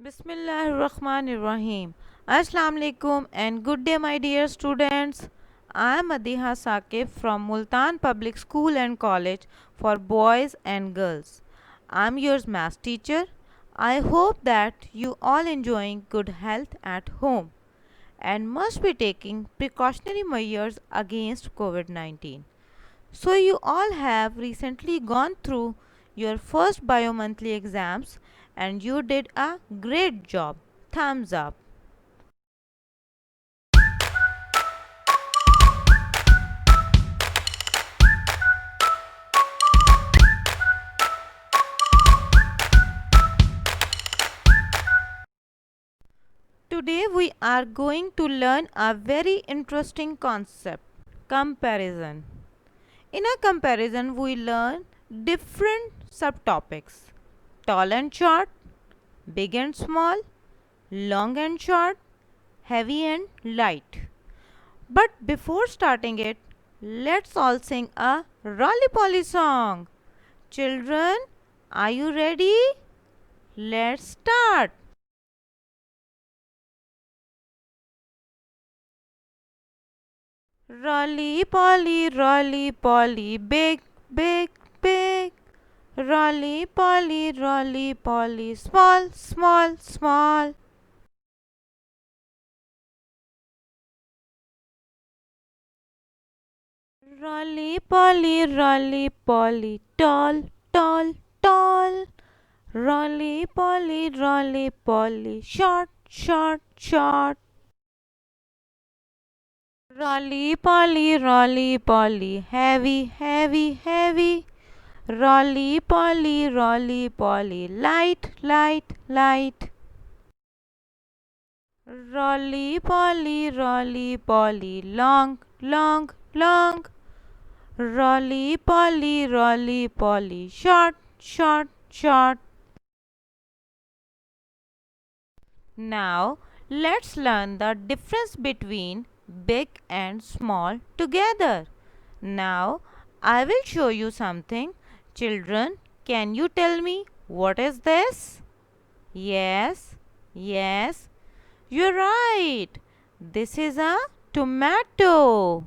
Bismillahirrahmanirrahim. Assalamu alaikum and good day, my dear students. I am Adiha Saqib from Multan Public School and College for Boys and Girls. I am your math teacher. I hope that you all enjoying good health at home and must be taking precautionary measures against COVID-19. So you all have recently gone through your first bi-monthly exams and you did a great job. Thumbs up. Today we are going to learn a very interesting concept, comparison. In a comparison we learn different subtopics, tall and short, big and small, long and short, heavy and light. But before starting it, let's all sing a Rolly Polly song. Children, are you ready? Let's start. Rolly Polly, big, big, big. Rolly Polly, small, small, small. Rolly Polly, tall, tall, tall. Rolly Polly, short, short, short. Rolly Polly, heavy, heavy, heavy. Rolly Polly, light, light, light. Rolly Polly, long, long, long. Rolly Polly, short, short, short. Now, let's learn the difference between big and small together. Now, I will show you something. Children, can you tell me what is this? Yes, yes, you're right. This is a tomato.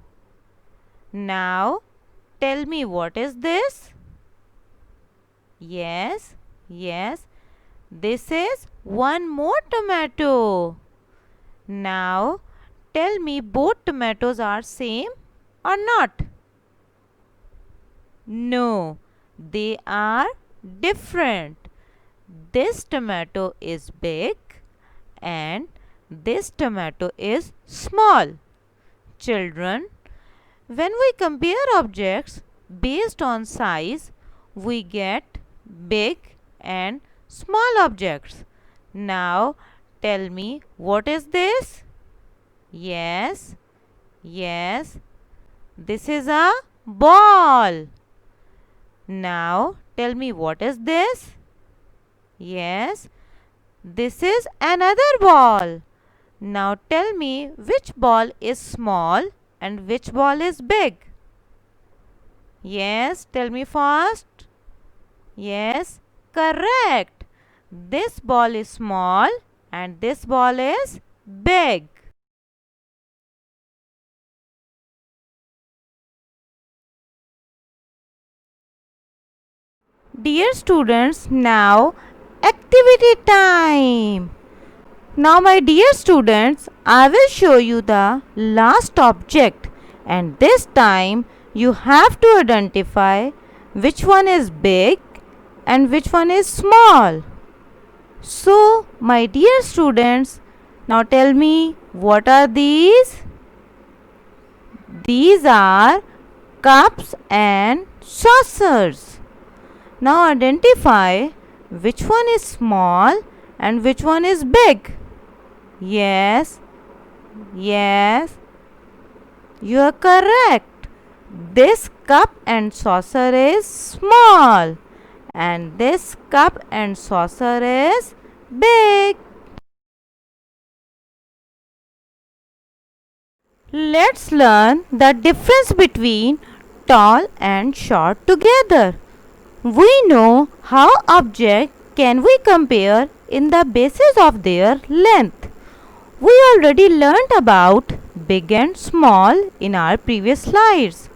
Now, tell me what is this? Yes, yes, this is one more tomato. Now, tell me both tomatoes are same or not? No, they are different. This tomato is big and this tomato is small. Children, when we compare objects based on size, we get big and small objects. Now, tell me what is this? Yes, yes, this is a ball. Now, tell me what is this? Yes, this is another ball. Now, tell me which ball is small and which ball is big? Yes, tell me fast. Yes, correct. This ball is small and this ball is big. Dear students, now activity time. Now my dear students, I will show you the last object and this time you have to identify which one is big and which one is small. So my dear students, now tell me what are these? These are cups and saucers. Now identify which one is small and which one is big. Yes, yes, you are correct. This cup and saucer is small and this cup and saucer is big. Let's learn the difference between tall and short together. We know how object can we compare in the basis of their length. We already learnt about big and small in our previous slides.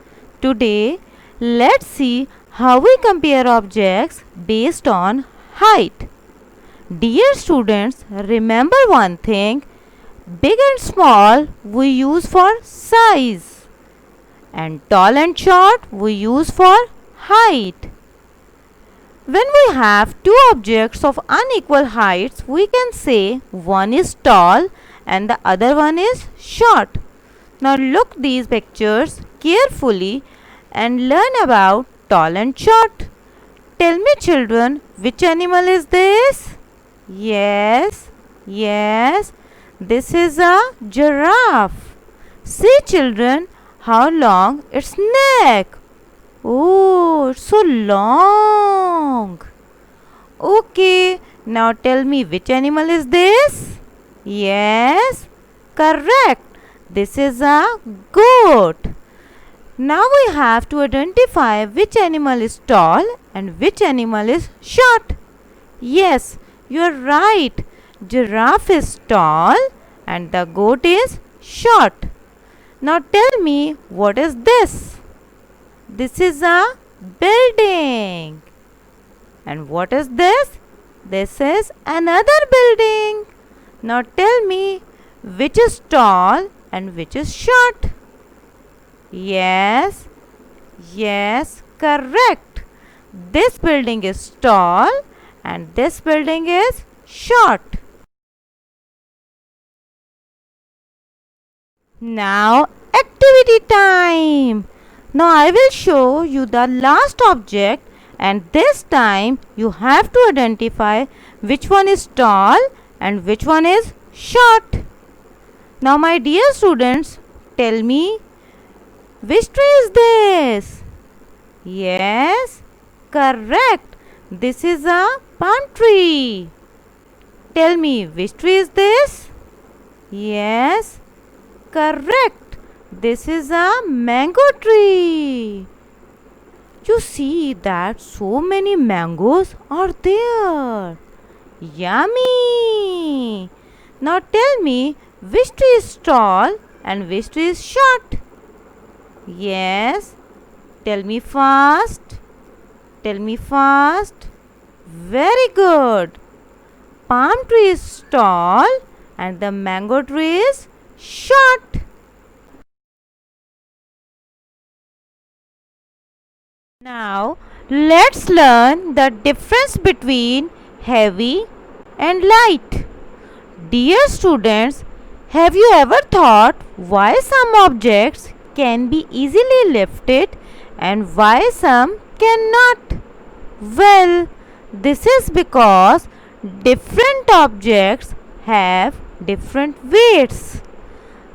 Today, let's see how we compare objects based on height. Dear students, remember one thing, big and small we use for size, and tall and short we use for height. When we have two objects of unequal heights, we can say one is tall and the other one is short. Now look these pictures carefully and learn about tall and short. Tell me children, which animal is this? Yes, this is a giraffe. See children, how long its neck. Oh, it's so long. Okay, now tell me which animal is this? Yes, correct. This is a goat. Now we have to identify which animal is tall and which animal is short. Yes, you are right. Giraffe is tall and the goat is short. Now tell me, what is this? This is a building. And what is this? This is another building. Now tell me, which is tall and which is short? Yes, correct. This building is tall and this building is short. Now activity time. Now I will show you the last object and this time you have to identify which one is tall and which one is short. Now my dear students, tell me, which tree is this? Yes, correct. This is a palm tree. Tell me, which tree is this? Yes, correct. This is a mango tree. You see that so many mangoes are there. Yummy! Now tell me, which tree is tall and which tree is short? Yes, tell me fast. Very good. Palm tree is tall and the mango tree is short. Now let's learn the difference between heavy and light. Dear students, have you ever thought why some objects can be easily lifted and why some cannot? Well, this is because different objects have different weights.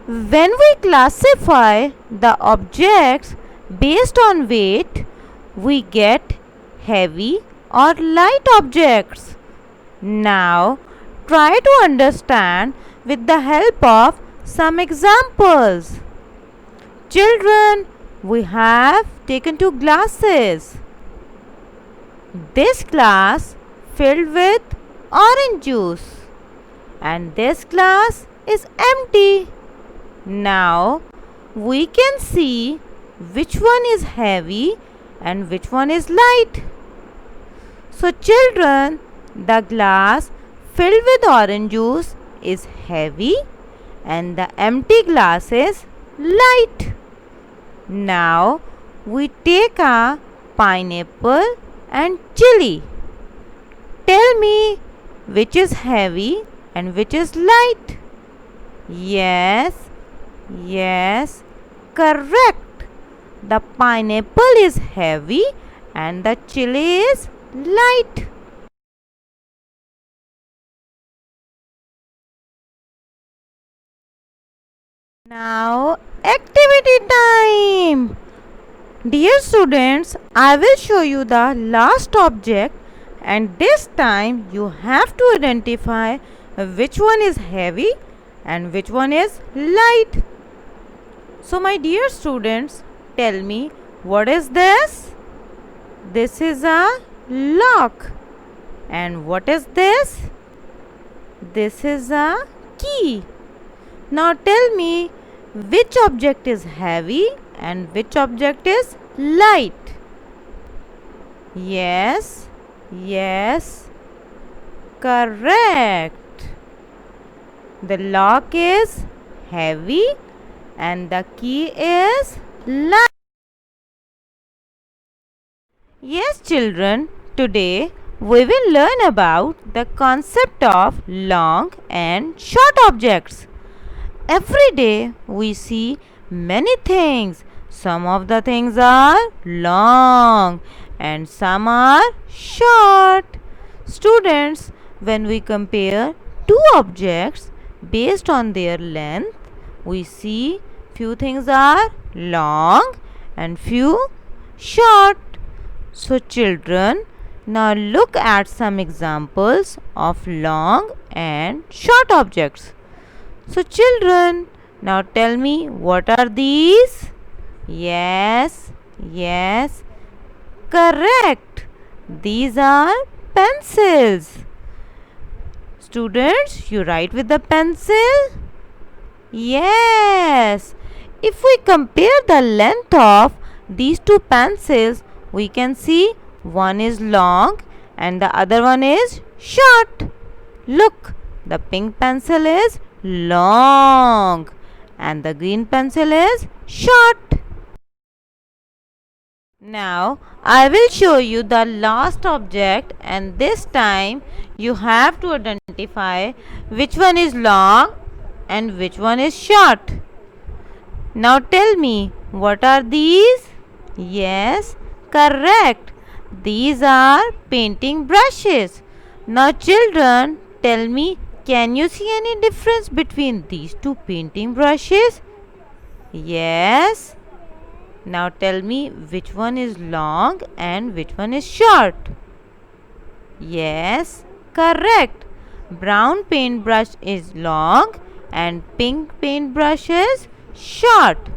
When we classify the objects based on weight, we get heavy or light objects. Now, try to understand with the help of some examples. Children, we have taken two glasses. This glass filled with orange juice and this glass is empty. Now, we can see which one is heavy and which one is light. So children, the glass filled with orange juice is heavy and the empty glass is light. Now we take a pineapple and chili. Tell me, which is heavy and which is light? Yes, correct. The pineapple is heavy and the chili is light. Now activity time. Dear students, I will show you the last object and this time you have to identify which one is heavy and which one is light. So my dear students, tell me, what is this? This is a lock. And what is this? This is a key. Now tell me which object is heavy and which object is light. Yes, yes, correct. The lock is heavy and the key is light. Yes, children, today we will learn about the concept of long and short objects. Every day we see many things. Some of the things are long and some are short. Students, when we compare two objects based on their length, we see few things are long and few short. So children, now look at some examples of long and short objects. So children, now tell me what are these? Yes, yes, correct. These are pencils. Students, you write with the pencil? Yes. If we compare the length of these two pencils, we can see one is long and the other one is short. Look, the pink pencil is long and the green pencil is short. Now I will show you the last object, and this time you have to identify which one is long and which one is short. Now tell me, what are these? Yes, correct. These are painting brushes. Now children, tell me, can you see any difference between these two painting brushes? Yes. Now tell me which one is long and which one is short. Yes, correct. Brown paintbrush is long and pink paintbrush is short.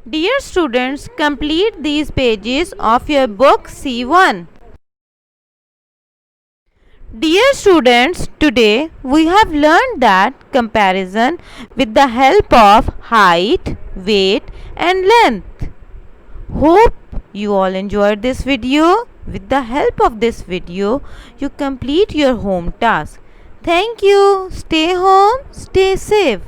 Dear students, complete these pages of your book C1. Dear students, today we have learned that comparison with the help of height, weight and length. Hope you all enjoyed this video. With the help of this video, you complete your home task. Thank you. Stay home, stay safe.